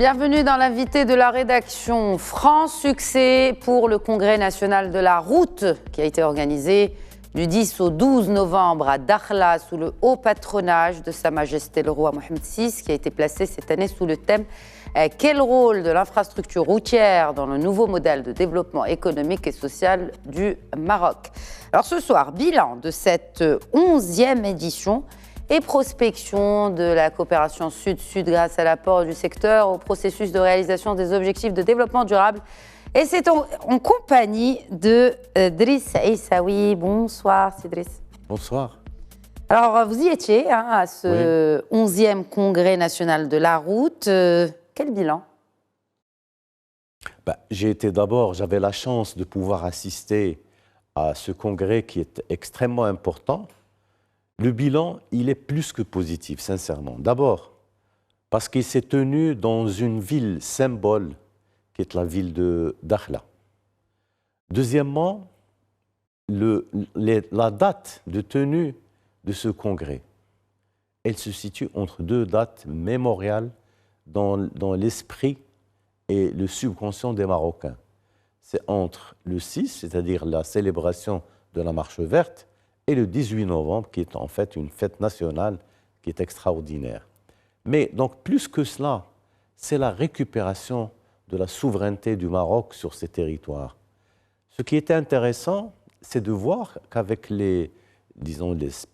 Bienvenue dans l'invité de la rédaction. Franc succès pour le Congrès national de la route qui a été organisé du 10 au 12 novembre à Dakhla sous le haut patronage de Sa Majesté le roi Mohammed VI qui a été placé cette année sous le thème « Quel rôle de l'infrastructure routière dans le nouveau modèle de développement économique et social du Maroc ?» Alors ce soir, bilan de cette 11e édition et prospection de la coopération Sud-Sud grâce à l'apport du secteur au processus de réalisation des objectifs de développement durable. Et c'est en compagnie de Driss Aissaoui. Bonsoir, Driss. Bonsoir. Alors, vous y étiez à ce 11e congrès national de la route. Quel bilan? J'ai été d'abord, j'avais la chance de pouvoir assister à ce congrès qui est extrêmement important. Le bilan, il est plus que positif, sincèrement. D'abord, parce qu'il s'est tenu dans une ville symbole, qui est la ville de Dakhla. Deuxièmement, la date de tenue de ce congrès, elle se situe entre deux dates mémoriales dans l'esprit et le subconscient des Marocains. C'est entre le 6, c'est-à-dire la célébration de la Marche verte, et le 18 novembre, qui est en fait une fête nationale qui est extraordinaire. Mais donc, plus que cela, c'est la récupération de la souveraineté du Maroc sur ses territoires. Ce qui était intéressant, c'est de voir qu'avec les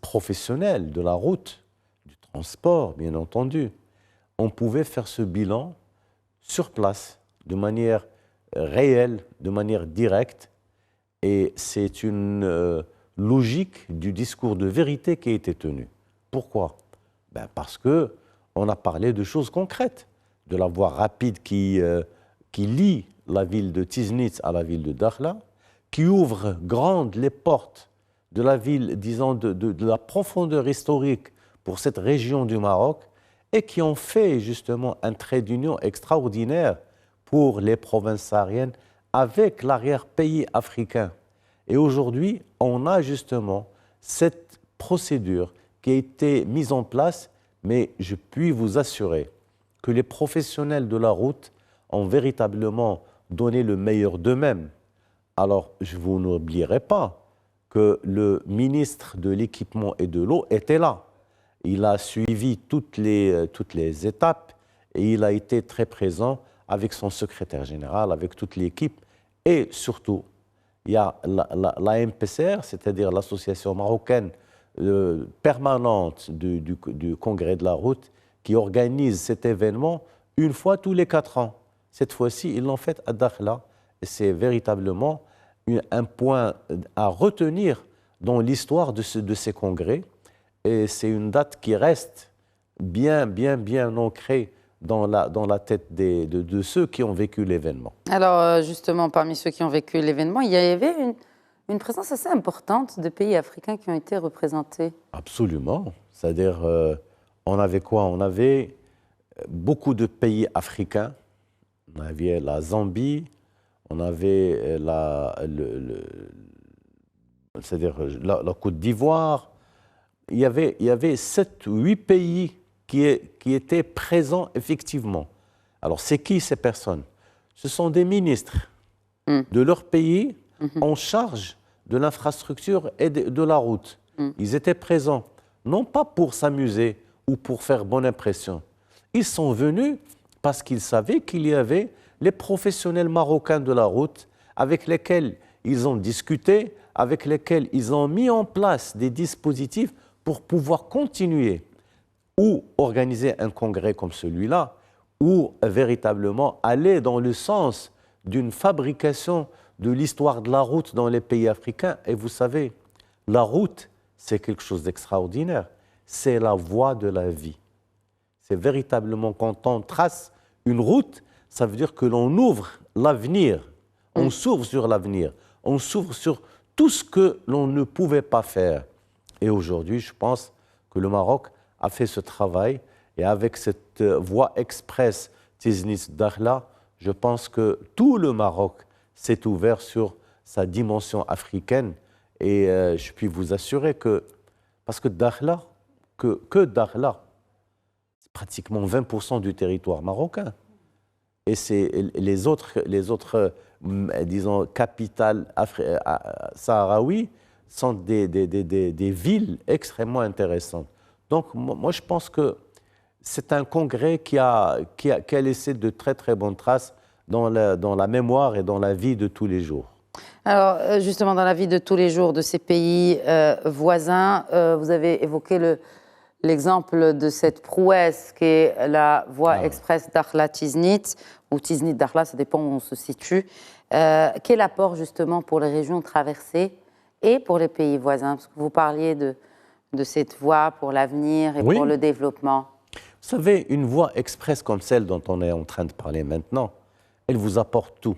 professionnels de la route, du transport, bien entendu, on pouvait faire ce bilan sur place, de manière réelle, de manière directe, et c'est une logique du discours de vérité qui a été tenu. Pourquoi? Parce qu'on a parlé de choses concrètes, de la voie rapide qui lie la ville de Tiznit à la ville de Dakhla, qui ouvre grandes les portes de la ville, disons, de la profondeur historique pour cette région du Maroc, et qui ont fait justement un trait d'union extraordinaire pour les provinces sahariennes avec l'arrière-pays africain. Et aujourd'hui, on a justement cette procédure qui a été mise en place, mais je puis vous assurer que les professionnels de la route ont véritablement donné le meilleur d'eux-mêmes. Alors, je vous n'oublierai pas que le ministre de l'Équipement et de l'Eau était là. Il a suivi toutes les étapes et il a été très présent avec son secrétaire général, avec toute l'équipe. Et surtout, il y a la MPCR, c'est-à-dire l'Association marocaine permanente du Congrès de la route, qui organise cet événement une fois tous les 4 ans. Cette fois-ci, ils l'ont fait à Dakhla. Et c'est véritablement un point à retenir dans l'histoire de ces congrès. Et c'est une date qui reste bien ancrée dans la tête de ceux qui ont vécu l'événement. Alors justement, parmi ceux qui ont vécu l'événement, il y avait une présence assez importante de pays africains qui ont été représentés. Absolument. C'est-à-dire, on avait quoi? On avait beaucoup de pays africains. On avait la Zambie, on avait la Côte d'Ivoire. Il y avait 7 ou 8 pays qui étaient présents effectivement. Alors, c'est qui ces personnes? Ce sont des ministres de leur pays en charge de l'infrastructure et de la route. Ils étaient présents, non pas pour s'amuser ou pour faire bonne impression. Ils sont venus parce qu'ils savaient qu'il y avait les professionnels marocains de la route avec lesquels ils ont discuté, avec lesquels ils ont mis en place des dispositifs pour pouvoir continuer ou organiser un congrès comme celui-là, ou véritablement aller dans le sens d'une fabrication de l'histoire de la route dans les pays africains. Et vous savez, la route, c'est quelque chose d'extraordinaire. C'est la voie de la vie. C'est véritablement quand on trace une route, ça veut dire que l'on ouvre l'avenir. On s'ouvre sur l'avenir. On s'ouvre sur tout ce que l'on ne pouvait pas faire. Et aujourd'hui, je pense que le Maroc a fait ce travail. Et avec cette voie express Tiznit-Dakhla, je pense que tout le Maroc s'est ouvert sur sa dimension africaine. Et je puis vous assurer que, parce que Dakhla, que Dakhla, c'est pratiquement 20% du territoire marocain. et les autres disons, capitales sahraouis sont des villes extrêmement intéressantes. Donc, moi, je pense que c'est un congrès qui a laissé de très, très bonnes traces dans la mémoire et dans la vie de tous les jours. Alors, justement, dans la vie de tous les jours de ces pays voisins, vous avez évoqué l'exemple de cette prouesse qui est la voie express Dakhla-Tiznit, ou Tiznit-Dakhla, ça dépend où on se situe. Quel apport, justement, pour les régions traversées et pour les pays voisins? Parce que vous parliez de cette voie pour l'avenir et pour le développement. Vous savez, une voie express comme celle dont on est en train de parler maintenant, elle vous apporte tout.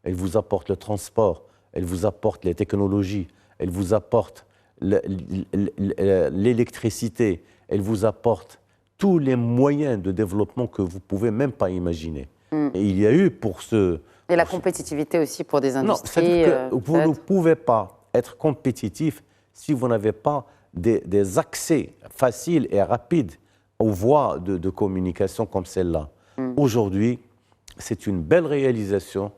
Elle vous apporte le transport, elle vous apporte les technologies, elle vous apporte l'électricité, elle vous apporte tous les moyens de développement que vous ne pouvez même pas imaginer. Et il y a eu pour ce... Et la compétitivité aussi pour des industries. Non, c'est-à-dire que vous ne pouvez pas être compétitif si vous n'avez pas des accès faciles et rapides aux voies de communication comme celle-là. Aujourd'hui, c'est une belle réalisation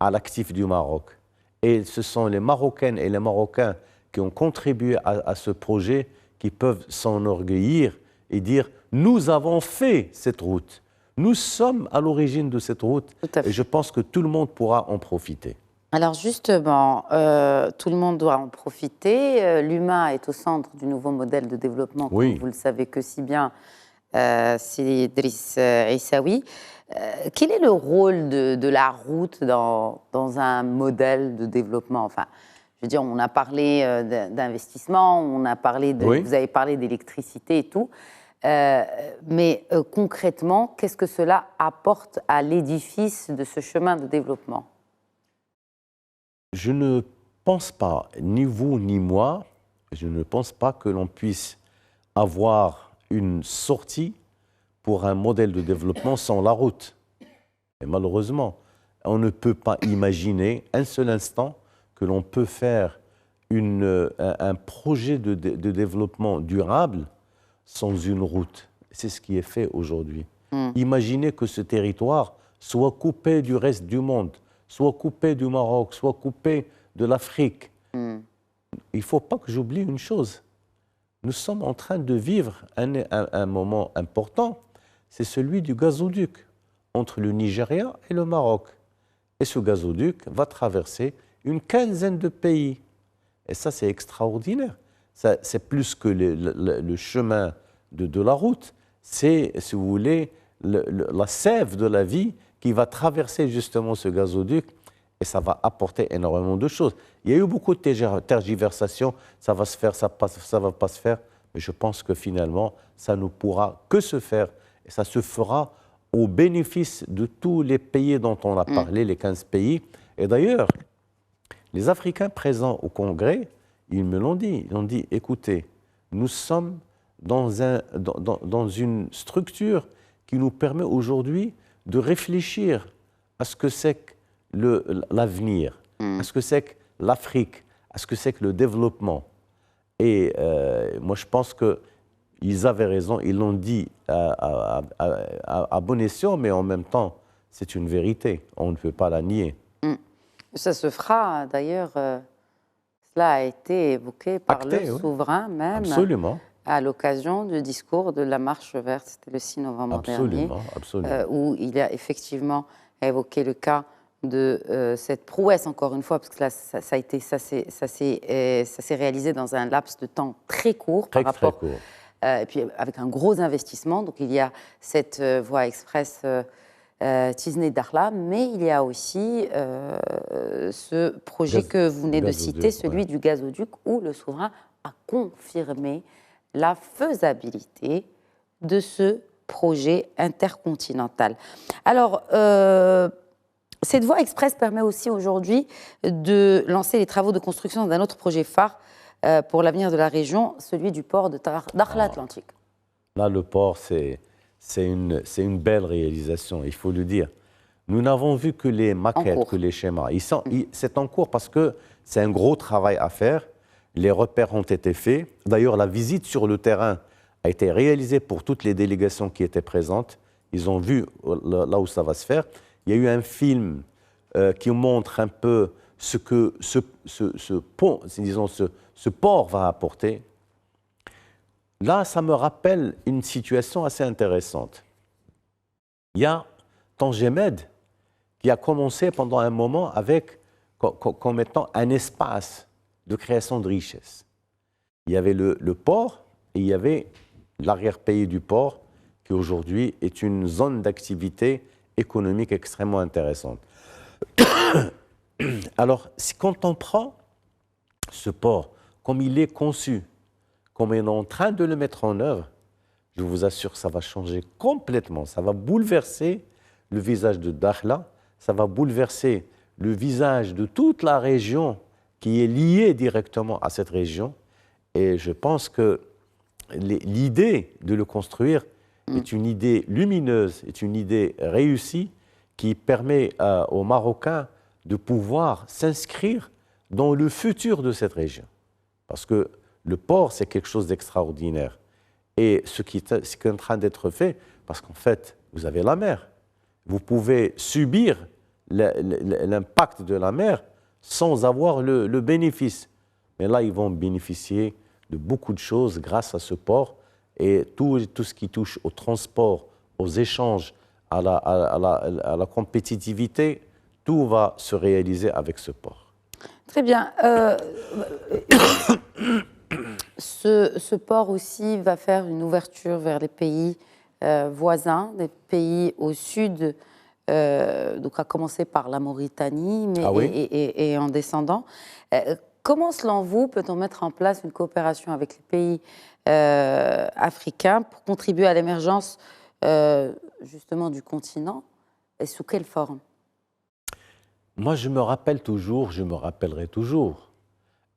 à l'actif du Maroc. Et ce sont les Marocaines et les Marocains qui ont contribué à ce projet qui peuvent s'enorgueillir et dire « Nous avons fait cette route. Nous sommes à l'origine de cette route. » Et je pense que tout le monde pourra en profiter. Alors justement, tout le monde doit en profiter. L'humain est au centre du nouveau modèle de développement, comme vous le savez que si bien, c'est Idriss Essaoui. Quel est le rôle de la route dans un modèle de développement? Enfin, je veux dire, on a parlé d'investissement, on a parlé vous avez parlé d'électricité et tout. Mais concrètement, qu'est-ce que cela apporte à l'édifice de ce chemin de développement? Je ne pense pas, ni vous ni moi, je ne pense pas que l'on puisse avoir une sortie pour un modèle de développement sans la route. Et malheureusement, on ne peut pas imaginer un seul instant que l'on peut faire un projet de développement durable sans une route. C'est ce qui est fait aujourd'hui. Imaginez que ce territoire soit coupé du reste du monde, soit coupé du Maroc, soit coupé de l'Afrique. Il ne faut pas que j'oublie une chose. Nous sommes en train de vivre un moment important, c'est celui du gazoduc entre le Nigeria et le Maroc. Et ce gazoduc va traverser une quinzaine de pays. Et ça, c'est extraordinaire. C'est plus que le chemin de la route. C'est, si vous voulez, la sève de la vie qui va traverser justement ce gazoduc. Et ça va apporter énormément de choses. Il y a eu beaucoup de tergiversations. Ça va se faire, ça ne va pas se faire. Mais je pense que finalement, ça ne pourra que se faire. Et ça se fera au bénéfice de tous les pays dont on a parlé, les 15 pays. Et d'ailleurs, les Africains présents au Congrès, ils me l'ont dit. Ils ont dit, écoutez, nous sommes dans une structure qui nous permet aujourd'hui de réfléchir à ce que c'est que l'avenir, à ce que c'est que l'Afrique, à ce que c'est que le développement. Et moi, je pense qu'ils avaient raison, ils l'ont dit à bon escient, mais en même temps, c'est une vérité, on ne peut pas la nier. Ça se fera, d'ailleurs, cela a été évoqué par le souverain même. Absolument. À l'occasion du discours de la Marche verte, c'était le 6 novembre dernier, où il a effectivement évoqué le cas de cette prouesse, encore une fois, parce que là, ça s'est réalisé dans un laps de temps très court. Très court. Et puis avec un gros investissement. Donc il y a cette voie express Tiznit-Dakhla, mais il y a aussi ce projet que vous venez de citer, celui du gazoduc, où le souverain a confirmé la faisabilité de ce projet intercontinental. Alors, cette voie express permet aussi aujourd'hui de lancer les travaux de construction d'un autre projet phare pour l'avenir de la région, celui du port de Dakhla Atlantique. Là, le port, c'est une belle réalisation, il faut le dire. Nous n'avons vu que les maquettes, que les schémas. C'est en cours parce que c'est un gros travail à faire. Les repères ont été faits. D'ailleurs, la visite sur le terrain a été réalisée pour toutes les délégations qui étaient présentes. Ils ont vu là où ça va se faire. Il y a eu un film qui montre un peu ce que ce pont, disons, ce port va apporter. Là, ça me rappelle une situation assez intéressante. Il y a Tangemed qui a commencé pendant un moment avec, comme étant un espace de création de richesse. Il y avait le port et il y avait l'arrière-pays du port qui aujourd'hui est une zone d'activité économique extrêmement intéressante. Alors, quand on prend ce port comme il est conçu, comme on est en train de le mettre en œuvre, je vous assure que ça va changer complètement. Ça va bouleverser le visage de Dakhla, ça va bouleverser le visage de toute la région qui est liée directement à cette région. Et je pense que l'idée de le construire est une idée lumineuse, est une idée réussie qui permet aux Marocains de pouvoir s'inscrire dans le futur de cette région. Parce que le port, c'est quelque chose d'extraordinaire. Et ce qui est en train d'être fait, parce qu'en fait, vous avez la mer. Vous pouvez subir l'impact de la mer sans avoir le bénéfice. Mais là, ils vont bénéficier de beaucoup de choses grâce à ce port. Et tout ce qui touche au transport, aux échanges, à la compétitivité, tout va se réaliser avec ce port. Très bien. Ce port aussi va faire une ouverture vers les pays voisins, des pays au sud, donc à commencer par la Mauritanie, mais, et en descendant. Comment, selon vous, peut-on mettre en place une coopération avec les pays africains pour contribuer à l'émergence justement du continent, et sous quelle forme? Moi, je me rappellerai toujours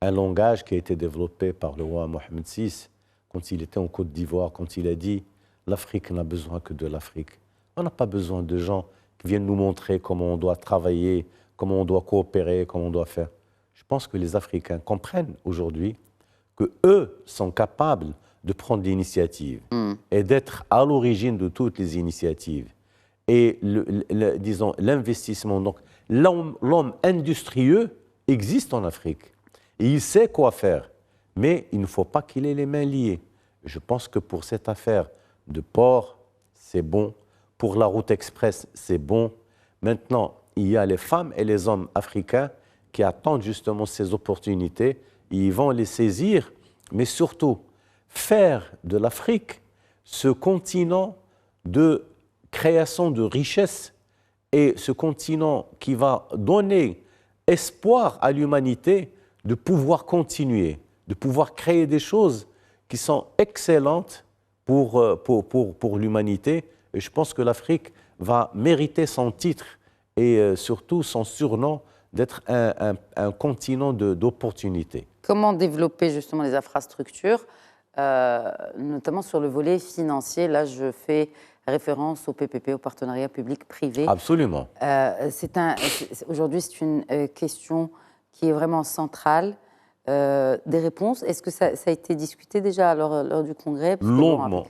un langage qui a été développé par le roi Mohamed VI quand il était en Côte d'Ivoire, quand il a dit « l'Afrique n'a besoin que de l'Afrique ». On n'a pas besoin de gens qui viennent nous montrer comment on doit travailler, comment on doit coopérer, comment on doit faire. Je pense que les Africains comprennent aujourd'hui qu'eux sont capables de prendre l'initiative et d'être à l'origine de toutes les initiatives. Et disons, l'investissement, donc l'homme industrieux existe en Afrique. Et il sait quoi faire, mais il ne faut pas qu'il ait les mains liées. Je pense que pour cette affaire de port, c'est bon. Pour la route express, c'est bon. Maintenant, il y a les femmes et les hommes africains qui attendent justement ces opportunités. Ils vont les saisir, mais surtout faire de l'Afrique ce continent de création de richesses et ce continent qui va donner espoir à l'humanité de pouvoir continuer, de pouvoir créer des choses qui sont excellentes pour l'humanité. Et je pense que l'Afrique va mériter son titre et surtout son surnom d'être un continent d'opportunités. Comment développer justement les infrastructures, notamment sur le volet financier? Là, je fais référence au PPP, au partenariat public-privé. Absolument. Aujourd'hui, c'est une question qui est vraiment centrale. Des réponses, est-ce que ça a été discuté déjà lors du congrès? Longuement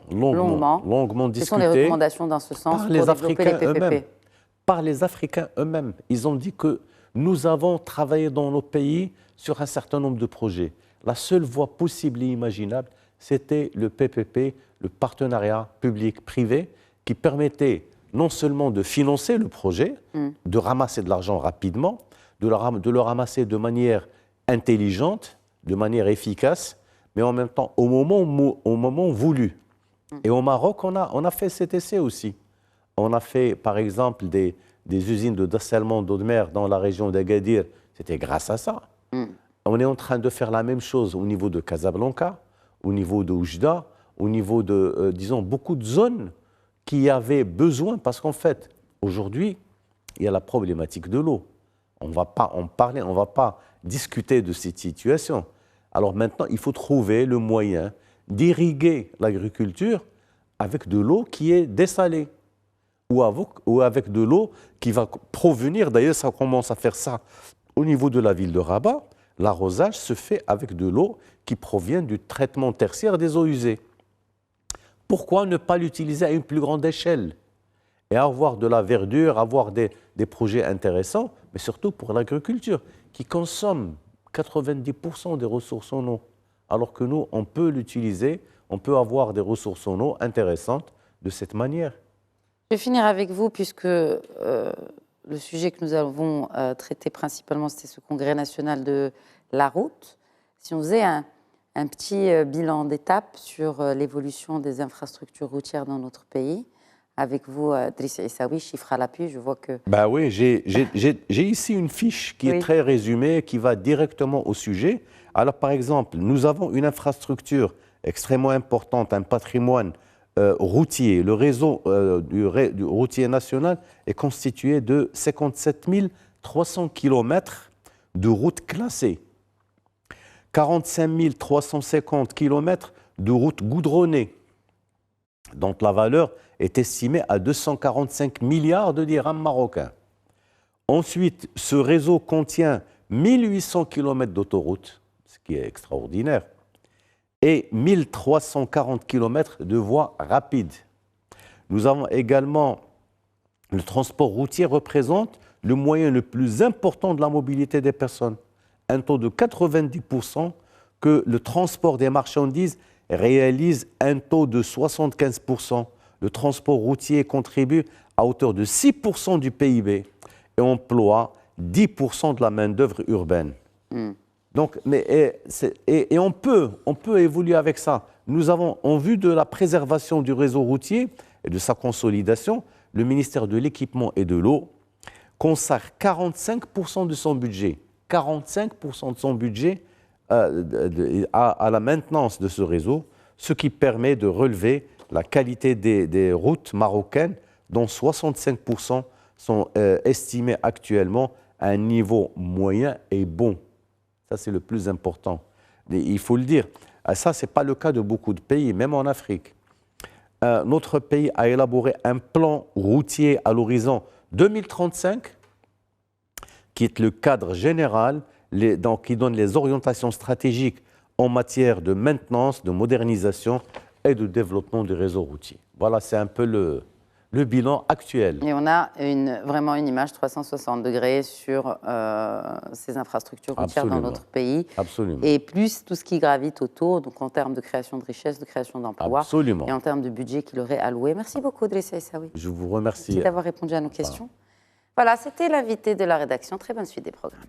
discuté. Quelles sont les recommandations dans ce sens pour développer les PPP? Par les Africains eux-mêmes. Ils ont dit que nous avons travaillé dans nos pays sur un certain nombre de projets. La seule voie possible et imaginable, c'était le PPP, le partenariat public-privé, qui permettait non seulement de financer le projet, de ramasser de l'argent rapidement, de le ramasser de manière intelligente, de manière efficace, mais en même temps au moment voulu. Et au Maroc, on a fait cet essai aussi. On a fait, par exemple, des usines de dessalement d'eau de mer dans la région d'Agadir. C'était grâce à ça. On est en train de faire la même chose au niveau de Casablanca, au niveau de Oujda, au niveau de, disons, beaucoup de zones qui avaient besoin, parce qu'en fait, aujourd'hui, il y a la problématique de l'eau. On ne va pas en parler, on ne va pas discuter de cette situation. Alors maintenant, il faut trouver le moyen d'irriguer l'agriculture avec de l'eau qui est dessalée ou avec de l'eau qui va provenir, d'ailleurs ça commence à faire ça au niveau de la ville de Rabat, l'arrosage se fait avec de l'eau qui provient du traitement tertiaire des eaux usées. Pourquoi ne pas l'utiliser à une plus grande échelle et avoir de la verdure, avoir des projets intéressants, mais surtout pour l'agriculture, qui consomme 90% des ressources en eau. Alors que nous, on peut l'utiliser, on peut avoir des ressources en eau intéressantes de cette manière. Je vais finir avec vous, puisque le sujet que nous avons traité principalement, c'était ce congrès national de la route. Si on faisait un petit bilan d'étape sur l'évolution des infrastructures routières dans notre pays, avec vous, Driss Aissaoui, chiffre à l'appui, je vois que... Ben oui, j'ai ici une fiche qui est très résumée, qui va directement au sujet. Alors, par exemple, nous avons une infrastructure extrêmement importante, un patrimoine routier. Le réseau du routier national est constitué de 57 300 km de routes classées, 45 350 km de routes goudronnées, dont la valeur est estimée à 245 milliards de dirhams marocains. Ensuite, ce réseau contient 1800 km d'autoroutes, ce qui est extraordinaire, et 1340 km de voies rapides. Nous avons également, le transport routier représente le moyen le plus important de la mobilité des personnes. Un taux de 90%, que le transport des marchandises réalise un taux de 75%. Le transport routier contribue à hauteur de 6% du PIB et emploie 10% de la main-d'œuvre urbaine. Donc, on peut évoluer avec ça. Nous avons, en vue de la préservation du réseau routier et de sa consolidation, le ministère de l'Équipement et de l'Eau consacre 45% de son budget, 45% de son budget à la maintenance de ce réseau, ce qui permet de relever la qualité des routes marocaines, dont 65% sont estimées actuellement à un niveau moyen et bon. Ça, c'est le plus important. Et il faut le dire. Ça, ce n'est pas le cas de beaucoup de pays, même en Afrique. Notre pays a élaboré un plan routier à l'horizon 2035, qui est le cadre général, qui donne les orientations stratégiques en matière de maintenance, de modernisation et de développement du réseau routier. Voilà, c'est un peu le bilan actuel. Et on a vraiment une image 360 degrés sur ces infrastructures routières dans notre pays. Absolument. Et plus tout ce qui gravite autour, donc en termes de création de richesse, de création d'emplois. Absolument. Et en termes de budget qui leur est alloué. Merci beaucoup, Driss Aissaoui. Je vous remercie. Merci d'avoir répondu à nos questions. Voilà, c'était l'invité de la rédaction. Très bonne suite des programmes.